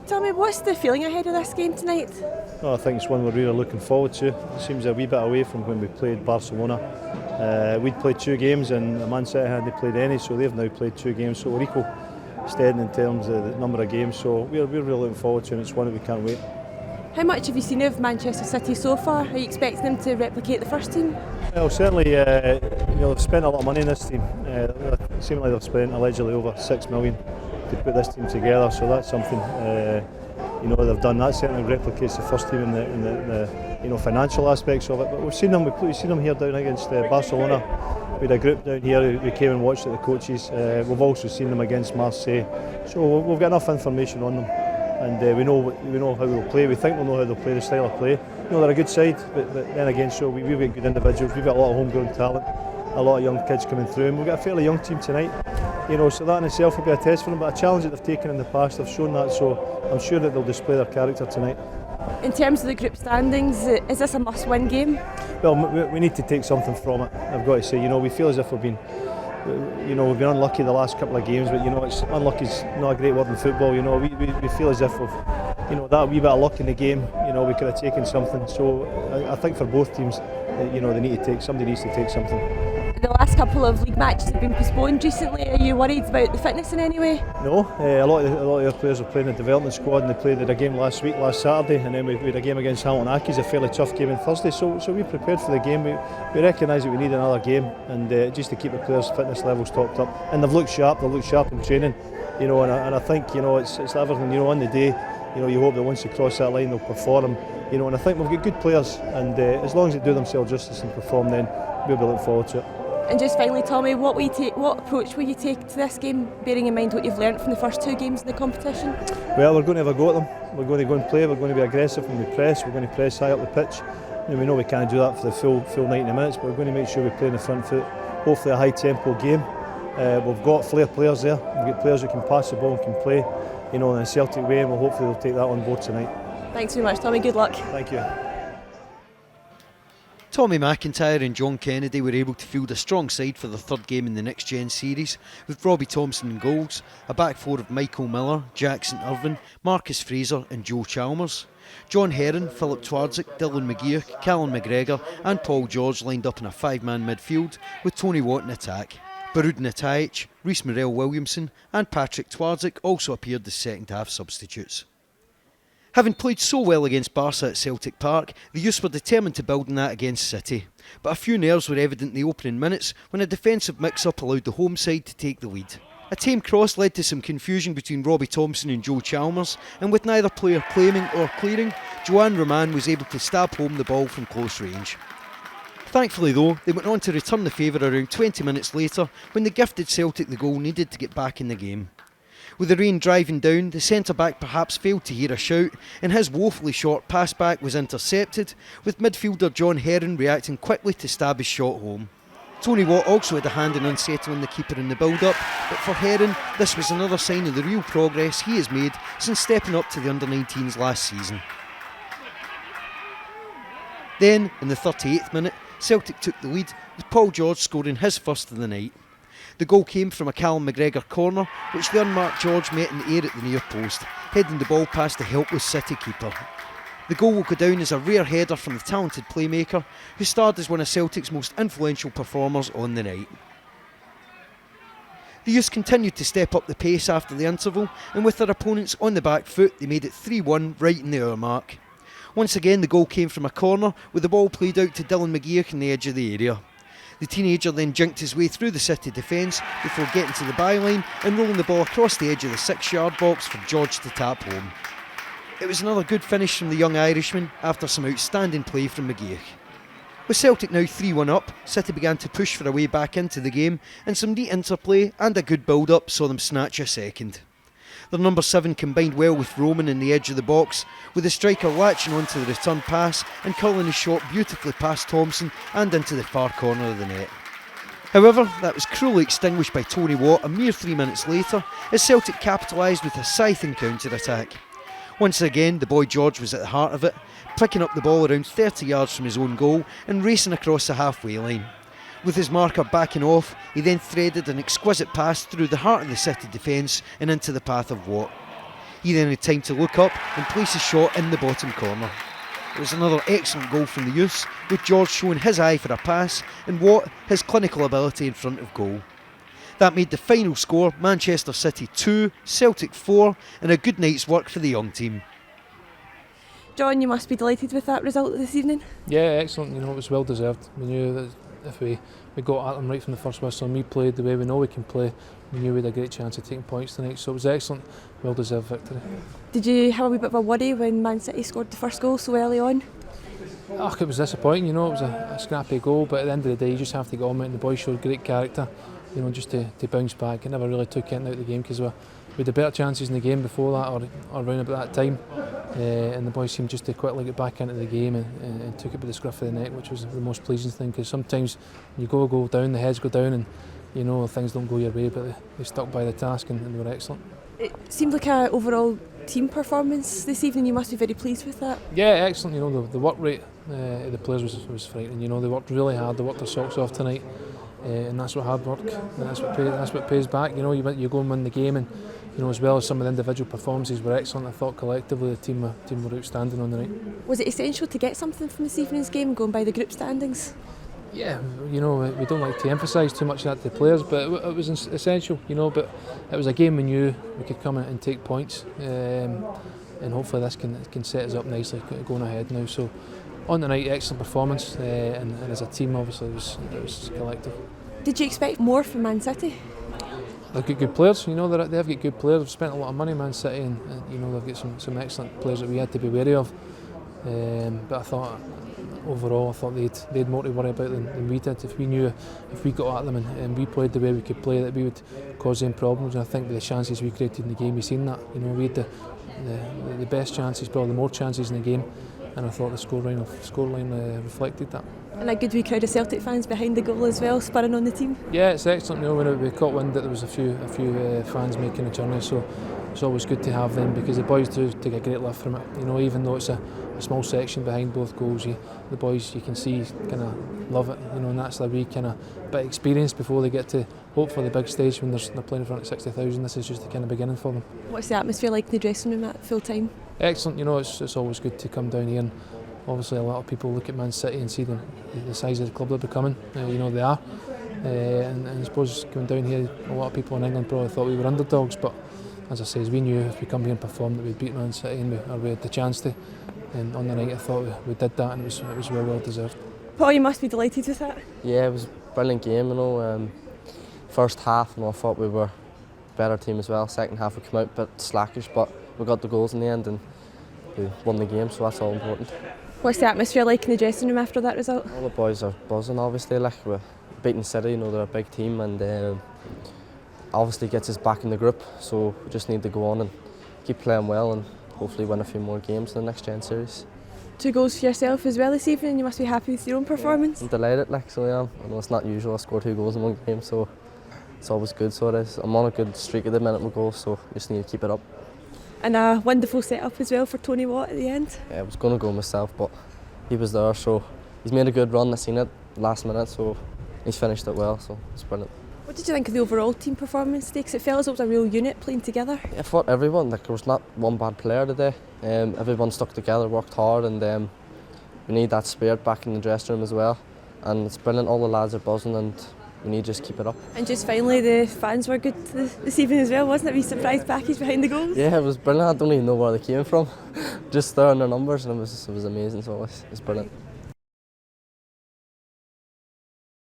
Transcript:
Tommy, what's the feeling ahead of this game tonight? Well, I think it's one we're really looking forward to. It seems a wee bit away from when we played Barcelona. We'd played 2 games and Man City hadn't played any, so they've now played 2 games, so we're equal steady in terms of the number of games, so we're really looking forward to it, and it's one that we can't wait. How much have you seen of Manchester City so far? Are you expecting them to replicate the first team? Well, certainly, they've spent a lot of money in this team. It seems like they've spent allegedly over $6 million to put this team together, so that's something they've done. That certainly replicates the first team in the financial aspects of it. But we've seen them here down against Barcelona. We had a group down here who came and watched at the coaches. We've also seen them against Marseille, so we've got enough information on them, and we know how they'll play. We think we'll know how they'll play, the style of play. They're a good side, but then again, so we've got good individuals. We've got a lot of homegrown talent, a lot of young kids coming through, and we've got a fairly young team tonight. So that in itself will be a test for them, but a challenge that they've taken in the past, they've shown that, so I'm sure that they'll display their character tonight. In terms of the group standings, is this a must-win game? Well, we need to take something from it, I've got to say. We feel as if we've been unlucky the last couple of games, but it's unlucky is not a great word in football. We feel as if we've, that wee bit of luck in the game, we could have taken something. So I think for both teams, somebody needs to take something. The last couple of league matches have been postponed recently. Are you worried about the fitness in any way? No, a lot of our players are playing the development squad, and they played a game last Saturday, and then we had a game against Hamilton Accies, a fairly tough game on Thursday. So we prepared for the game. We recognise that we need another game, and just to keep the players' fitness levels topped up. And they've looked sharp. They've looked sharp in training. And I think it's everything. On the day, you hope that once they cross that line, they'll perform. And I think we've got good players, and as long as they do themselves justice and perform, then we'll be looking forward to it. And just finally, Tommy, what approach will you take to this game, bearing in mind what you've learnt from the first 2 games in the competition? Well, we're going to have a go at them. We're going to go and play. We're going to be aggressive when we press. We're going to press high up the pitch. We know we can't do that for the full 90 minutes, but we're going to make sure we play in the front foot. Hopefully a high tempo game. We've got flair players there. We've got players who can pass the ball and can play, in a Celtic way, and hopefully they'll take that on board tonight. Thanks very much, Tommy. Good luck. Thank you. Tommy McIntyre and John Kennedy were able to field a strong side for the 3rd game in the NextGen Series, with Robbie Thompson in goals, a back 4 of Michael Miller, Jackson Irvine, Marcus Fraser and Joe Chalmers. John Heron, Philip Twardzik, Dylan McGeoch, Callum McGregor and Paul George lined up in a 5-man midfield, with Tony Watt in attack. Barud Natajic, Rhys Morel Williamson and Patrick Twardzik also appeared as second half substitutes. Having played so well against Barca at Celtic Park, the youths were determined to build on that against City. But a few nerves were evident in the opening minutes when a defensive mix-up allowed the home side to take the lead. A tame cross led to some confusion between Robbie Thompson and Joe Chalmers, and with neither player claiming or clearing, Joanne Roman was able to stab home the ball from close range. Thankfully though, they went on to return the favour around 20 minutes later when they gifted Celtic the goal needed to get back in the game. With the rain driving down, the centre-back perhaps failed to hear a shout, and his woefully short pass-back was intercepted, with midfielder John Heron reacting quickly to stab his shot home. Tony Watt also had a hand in unsettling the keeper in the build-up, but for Heron, this was another sign of the real progress he has made since stepping up to the under-19s last season. Then, in the 38th minute, Celtic took the lead, with Paul George scoring his first of the night. The goal came from a Callum McGregor corner, which the unmarked George met in the air at the near post, heading the ball past the helpless City keeper. The goal will go down as a rare header from the talented playmaker, who starred as one of Celtic's most influential performers on the night. The youths continued to step up the pace after the interval, and with their opponents on the back foot, they made it 3-1 right in the hour mark. Once again, the goal came from a corner, with the ball played out to Dylan McGeoch in the edge of the area. The teenager then jinked his way through the City defence before getting to the byline and rolling the ball across the edge of the 6-yard box for George to tap home. It was another good finish from the young Irishman after some outstanding play from McGeoch. With Celtic now 3-1 up, City began to push for a way back into the game, and some neat interplay and a good build-up saw them snatch a second. Their number 7 combined well with Roman in the edge of the box, with the striker latching onto the return pass and curling his shot beautifully past Thompson and into the far corner of the net. However, that was cruelly extinguished by Tony Watt a mere 3 minutes later, as Celtic capitalised with a scything counter-attack. Once again, the boy George was at the heart of it, picking up the ball around 30 yards from his own goal and racing across the halfway line. With his marker backing off, he then threaded an exquisite pass through the heart of the City defence and into the path of Watt. He then had time to look up and place a shot in the bottom corner. It was another excellent goal from the youths, with George showing his eye for a pass and Watt his clinical ability in front of goal. That made the final score Manchester City 2, Celtic 4, and a good night's work for the young team. John, you must be delighted with that result this evening. Yeah, excellent. You know, it was well deserved. We knew that if we got at them right from the first whistle and we played the way we know we can play, we knew we had a great chance of taking points tonight. So it was excellent, well deserved victory. Did you have a wee bit of a worry when Man City scored the first goal so early on? Oh, it was disappointing, you know, it was a scrappy goal, but at the end of the day you just have to get on with it, and the boys showed great character, you know, just to bounce back. It never really took it out of the game because we had the better chances in the game before that or around about that time, and the boys seemed just to quickly get back into the game and took it by the scruff of the neck, which was the most pleasing thing, because sometimes when you go down, the heads go down and you know things don't go your way, but they stuck by the task and they were excellent. It seemed like an overall team performance this evening. You must be very pleased with that. Yeah, excellent. You know, the work rate of the players was frightening. You know, they worked really hard, they worked their socks off tonight, and that's what hard work, and that's what pays back. You know, you go and win the game, and you know, as well as some of the individual performances were excellent. I thought collectively the team were outstanding on the night. Was it essential to get something from this evening's game, going by the group standings? Yeah, you know, we don't like to emphasise too much that to the players, but it was essential, you know. But it was a game we knew we could come in and take points, and hopefully this can set us up nicely going ahead now. So on the night, excellent performance, and as a team, obviously, it was collective. Did you expect more from Man City? They've got good players, you know. They've got good players. They've spent a lot of money, Man City, and you know they've got some excellent players that we had to be wary of. But I thought overall, they had more to worry about than we did. If we knew if we got at them and we played the way we could play, that we would cause them problems. And I think with the chances we created in the game, we've seen that. You know, we had the best chances, probably the more chances in the game, and I thought the scoreline reflected that. And a good wee crowd of Celtic fans behind the goal as well, spurring on the team. Yeah, it's excellent. You know, when we caught wind that there was a few fans making a journey, so it's always good to have them, because the boys do take a great lift from it. You know, even though it's a small section behind both goals, the boys you can see kind of love it. You know, and that's their wee kind of bit of experience before they get to hopefully the big stage when they're playing in front of 60,000. This is just the kind of beginning for them. What's the atmosphere like in the dressing room at full time? Excellent. You know, it's always good to come down here, and obviously a lot of people look at Man City and see the size of the club they're becoming. You know, they are, and I suppose coming down here, a lot of people in England probably thought we were underdogs, but as I say, we knew if we come here and performed that we'd beat Man City, and we had the chance to. And on the night, I thought we did that, and it was well deserved. Paul, you must be delighted with that. Yeah, it was a brilliant game. You know, first half, you know, I thought we were a better team as well. Second half, we came out a bit slackish, but we got the goals in the end, and we won the game, so that's all important. What's the atmosphere like in the dressing room after that result? All the boys are buzzing, obviously. Like, we're beating City, you know, they're a big team, and obviously gets us back in the group. So we just need to go on and keep playing well, and hopefully win a few more games in the NextGen Series. 2 goals for yourself as well this evening. You must be happy with your own performance. I'm delighted, like, so I am. I know it's not usual I score 2 goals in one game, so it's always good. So it is. I'm on a good streak at the minute with goals, so just need to keep it up. And a wonderful setup as well for Tony Watt at the end. Yeah, I was going to go myself, but he was there, so he's made a good run. I seen it last minute, so he's finished it well, so it's brilliant. What did you think of the overall team performance today? 'Cause it felt as though it was a real unit playing together. Yeah, I thought everyone, like, there was not one bad player today. Everyone stuck together, worked hard, and we need that spirit back in the dressing room as well. And it's brilliant, all the lads are buzzing, and we need to just keep it up. And just finally, the fans were good this evening as well, wasn't it? A wee surprise package behind the goals. Yeah, it was brilliant. I don't even know where they came from. Just there in their numbers, and it was amazing, so it was brilliant.